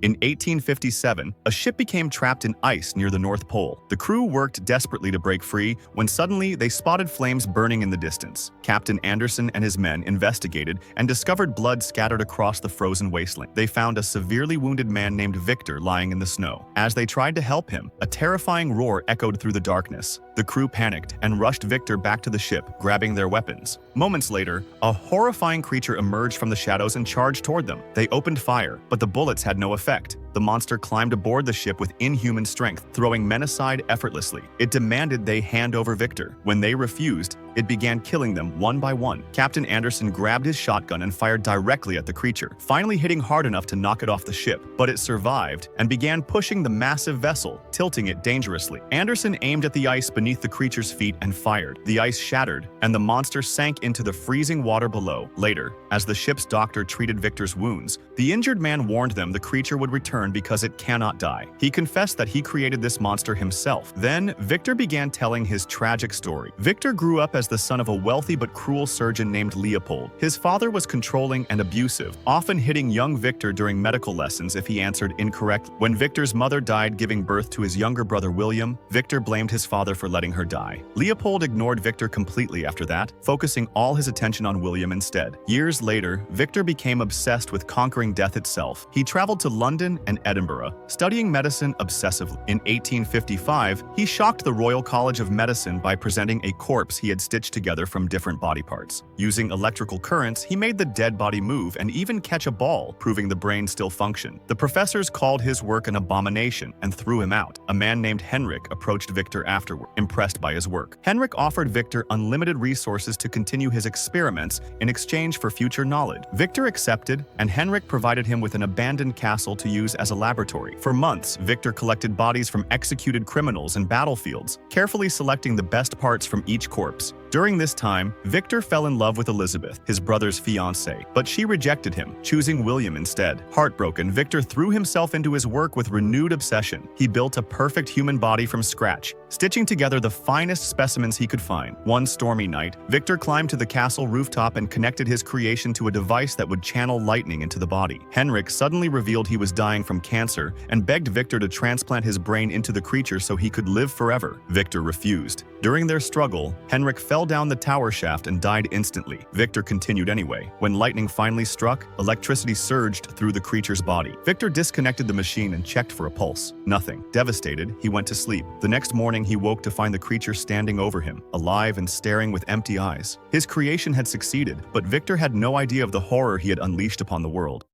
In 1857, a ship became trapped in ice near the North Pole. The crew worked desperately to break free when suddenly they spotted flames burning in the distance. Captain Anderson and his men investigated and discovered blood scattered across the frozen wasteland. They found a severely wounded man named Victor lying in the snow. As they tried to help him, a terrifying roar echoed through the darkness. The crew panicked and rushed Victor back to the ship, grabbing their weapons. Moments later, a horrifying creature emerged from the shadows and charged toward them. They opened fire, but the bullets had no effect. The monster climbed aboard the ship with inhuman strength, throwing men aside effortlessly. It demanded they hand over Victor. When they refused, it began killing them one by one. Captain Anderson grabbed his shotgun and fired directly at the creature, finally hitting hard enough to knock it off the ship. But it survived and began pushing the massive vessel, tilting it dangerously. Anderson aimed at the ice beneath the creature's feet and fired. The ice shattered, and the monster sank into the freezing water below. Later, as the ship's doctor treated Victor's wounds, the injured man warned them the creature would return because it cannot die. He confessed that he created this monster himself. Then, Victor began telling his tragic story. Victor grew up as the son of a wealthy but cruel surgeon named Leopold. His father was controlling and abusive, often hitting young Victor during medical lessons if he answered incorrectly. When Victor's mother died giving birth to his younger brother William, Victor blamed his father for letting her die. Leopold ignored Victor completely after that, focusing all his attention on William instead. Years later, Victor became obsessed with conquering death itself. He traveled to London and Edinburgh, studying medicine obsessively. In 1855, he shocked the Royal College of Medicine by presenting a corpse he had stitched together from different body parts. Using electrical currents, he made the dead body move and even catch a ball, proving the brain still functioned. The professors called his work an abomination and threw him out. A man named Henrik approached Victor afterward, impressed by his work. Henrik offered Victor unlimited resources to continue his experiments in exchange for future knowledge. Victor accepted, and Henrik provided him with an abandoned castle to use as a laboratory. For months, Victor collected bodies from executed criminals and battlefields, carefully selecting the best parts from each corpse. During this time, Victor fell in love with Elizabeth, his brother's fiancée, but she rejected him, choosing William instead. Heartbroken, Victor threw himself into his work with renewed obsession. He built a perfect human body from scratch, stitching together the finest specimens he could find. One stormy night, Victor climbed to the castle rooftop and connected his creation to a device that would channel lightning into the body. Henrik suddenly revealed he was dying from cancer and begged Victor to transplant his brain into the creature so he could live forever. Victor refused. During their struggle, Henrik fell down the tower shaft and died instantly. Victor continued anyway. When lightning finally struck, electricity surged through the creature's body. Victor disconnected the machine and checked for a pulse. Nothing. Devastated, he went to sleep. The next morning, he woke to find the creature standing over him, alive and staring with empty eyes. His creation had succeeded, but Victor had no idea of the horror he had unleashed upon the world.